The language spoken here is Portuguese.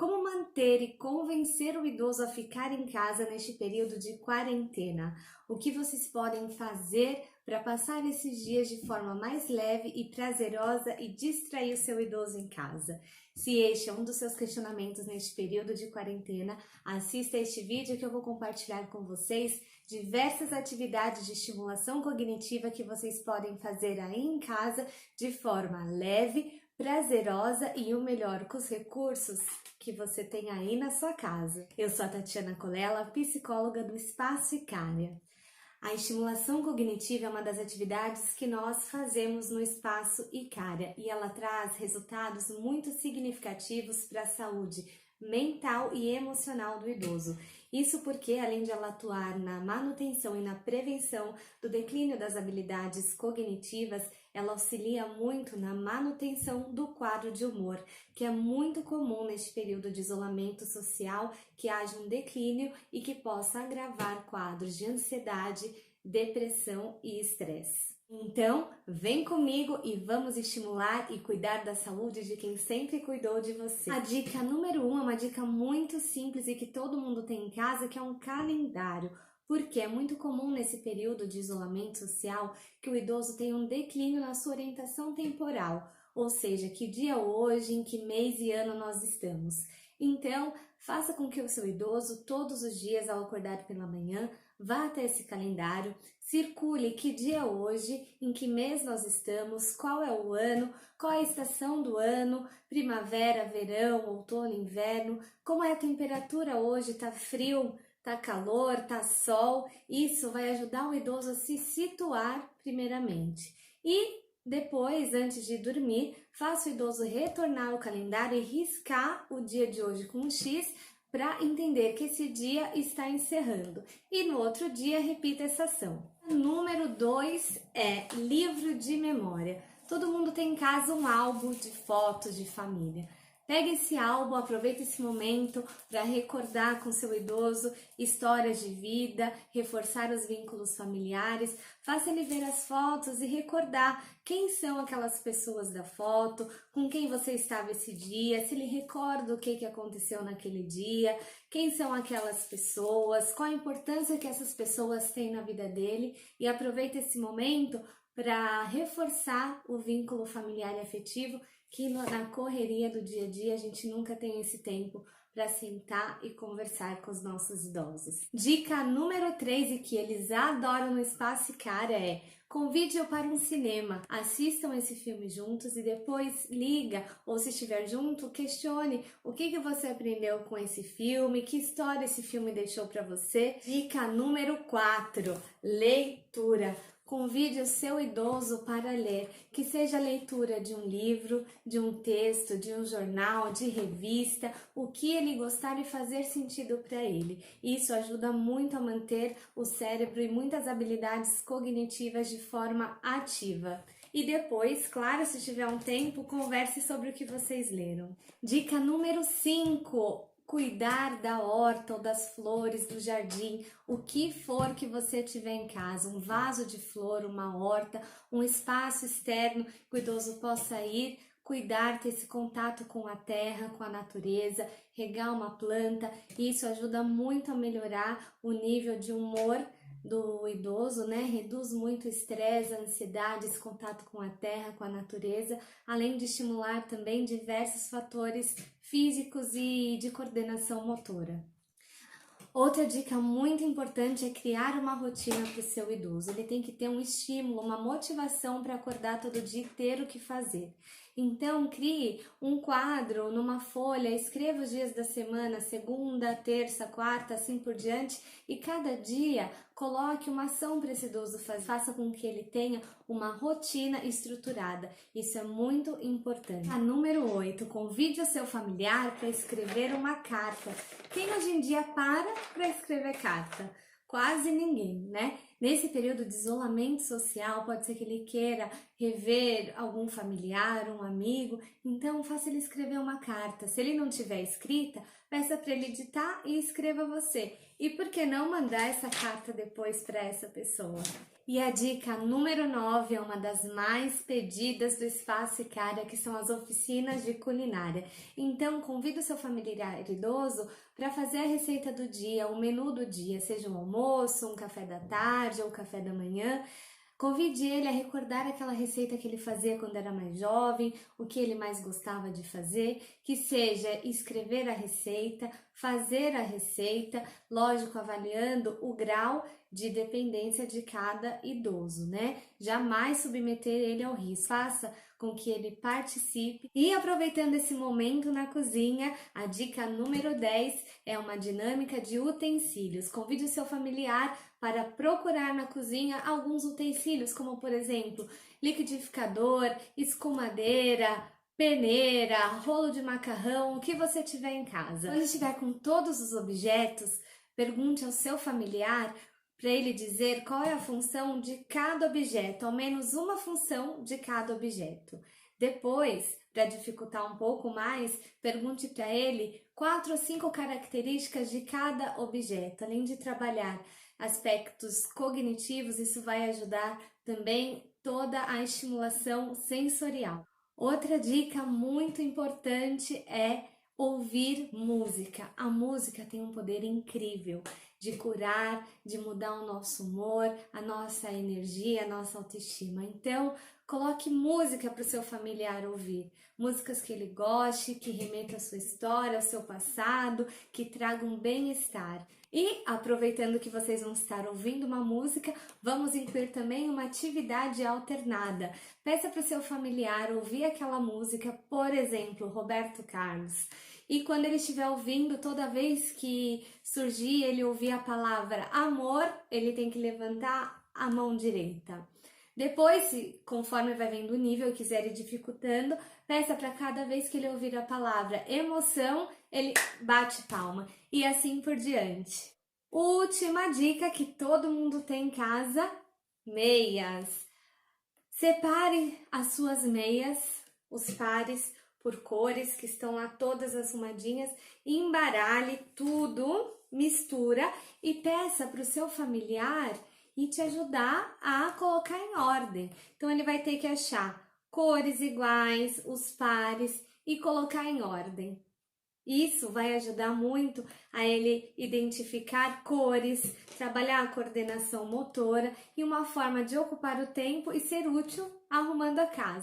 Como manter e convencer o idoso a ficar em casa neste período de quarentena? O que vocês podem fazer para passar esses dias de forma mais leve e prazerosa e distrair o seu idoso em casa? Se este é um dos seus questionamentos neste período de quarentena, assista a este vídeo que eu vou compartilhar com vocês diversas atividades de estimulação cognitiva que vocês podem fazer aí em casa de forma leve, prazerosa e o melhor, com os recursos que você tem aí na sua casa. Eu sou a Tatiana Colella, psicóloga do Espaço Icária. A estimulação cognitiva é uma das atividades que nós fazemos no Espaço Icária e ela traz resultados muito significativos para a saúde mental e emocional do idoso. Isso porque, além de ela atuar na manutenção e na prevenção do declínio das habilidades cognitivas, ela auxilia muito na manutenção do quadro de humor, que é muito comum neste período de isolamento social, que haja um declínio e que possa agravar quadros de ansiedade, depressão e estresse. Então, vem comigo e vamos estimular e cuidar da saúde de quem sempre cuidou de você. A dica número 1 é uma dica muito simples e que todo mundo tem em casa, que é um calendário. Porque é muito comum nesse período de isolamento social que o idoso tenha um declínio na sua orientação temporal, ou seja, que dia hoje, em que mês e ano nós estamos. Então, faça com que o seu idoso, todos os dias ao acordar pela manhã, vá até esse calendário, circule que dia hoje, em que mês nós estamos, qual é o ano, qual é a estação do ano, primavera, verão, outono, inverno, como é a temperatura hoje, tá frio, tá calor, tá sol. Isso vai ajudar o idoso a se situar primeiramente. E depois, antes de dormir, faça o idoso retornar ao calendário e riscar o dia de hoje com um X para entender que esse dia está encerrando. E no outro dia, repita essa ação. Número 2 é livro de memória. Todo mundo tem em casa um álbum de fotos de família. Pegue esse álbum, aproveite esse momento para recordar com seu idoso histórias de vida, reforçar os vínculos familiares, faça ele ver as fotos e recordar quem são aquelas pessoas da foto, com quem você estava esse dia, se ele recorda o que aconteceu naquele dia, quem são aquelas pessoas, qual a importância que essas pessoas têm na vida dele e aproveite esse momento para reforçar o vínculo familiar e afetivo, que na correria do dia a dia a gente nunca tem esse tempo para sentar e conversar com os nossos idosos. Dica número 3 e que eles adoram no Espaço Icária é: convide-o para um cinema, assistam esse filme juntos e depois liga, ou se estiver junto, questione o que você aprendeu com esse filme, que história esse filme deixou para você. Dica número 4, leitura. Convide o seu idoso para ler, que seja a leitura de um livro, de um texto, de um jornal, de revista, o que ele gostar e fazer sentido para ele. Isso ajuda muito a manter o cérebro e muitas habilidades cognitivas de forma ativa. E depois, claro, se tiver um tempo, converse sobre o que vocês leram. Dica número 5. Cuidar da horta ou das flores do jardim, o que for que você tiver em casa, um vaso de flor, uma horta, um espaço externo que o idoso possa ir, cuidar, ter esse contato com a terra, com a natureza, regar uma planta. Isso ajuda muito a melhorar o nível de humor do idoso, né? Reduz muito o estresse, a ansiedade, esse contato com a terra, com a natureza, além de estimular também diversos fatores físicos e de coordenação motora. Outra dica muito importante é criar uma rotina para o seu idoso. Ele tem que ter um estímulo, uma motivação para acordar todo dia e ter o que fazer. Então, crie um quadro numa folha, escreva os dias da semana, segunda, terça, quarta, assim por diante, e cada dia coloque uma ação para esse idoso fazer. Faça com que ele tenha uma rotina estruturada. Isso é muito importante. A número 8, convide o seu familiar para escrever uma carta. Quem hoje em dia para escrever carta? Quase ninguém, né? Nesse período de isolamento social, pode ser que ele queira rever algum familiar, um amigo, então faça ele escrever uma carta. Se ele não tiver escrita, peça para ele ditar e escreva você. E por que não mandar essa carta depois para essa pessoa? E a dica número 9 é uma das mais pedidas do Espaço Icária, que são as oficinas de culinária. Então, convida o seu familiar idoso para fazer a receita do dia, o menu do dia, seja um almoço, um café da tarde ou um café da manhã. Convide ele a recordar aquela receita que ele fazia quando era mais jovem, o que ele mais gostava de fazer, que seja escrever a receita, fazer a receita, lógico, avaliando o grau de dependência de cada idoso, né? Jamais submeter ele ao risco. Faça com que ele participe. E aproveitando esse momento na cozinha, a dica número 10 é uma dinâmica de utensílios. Convide o seu familiar para procurar na cozinha alguns utensílios, como por exemplo, liquidificador, escumadeira, peneira, rolo de macarrão, o que você tiver em casa. Quando estiver com todos os objetos, pergunte ao seu familiar para ele dizer qual é a função de cada objeto, ao menos uma função de cada objeto. Depois, para dificultar um pouco mais, pergunte para ele 4 ou 5 características de cada objeto. Além de trabalhar aspectos cognitivos, isso vai ajudar também toda a estimulação sensorial. Outra dica muito importante é ouvir música. A música tem um poder incrível de curar, de mudar o nosso humor, a nossa energia, a nossa autoestima. Então, coloque música para o seu familiar ouvir. Músicas que ele goste, que remetam à sua história, ao seu passado, que tragam bem-estar. E, aproveitando que vocês vão estar ouvindo uma música, vamos incluir também uma atividade alternada. Peça para o seu familiar ouvir aquela música, por exemplo, Roberto Carlos. E quando ele estiver ouvindo, toda vez que surgir, ele ouvir a palavra amor, ele tem que levantar a mão direita. Depois, conforme vai vendo o nível e quiser ir dificultando, peça para cada vez que ele ouvir a palavra emoção, ele bate palma. E assim por diante. Última dica que todo mundo tem em casa: meias. Separe as suas meias, os pares, por cores que estão lá todas arrumadinhas, embaralhe tudo, mistura e peça para o seu familiar e te ajudar a colocar em ordem. Então ele vai ter que achar cores iguais, os pares e colocar em ordem. Isso vai ajudar muito a ele identificar cores, trabalhar a coordenação motora e uma forma de ocupar o tempo e ser útil arrumando a casa.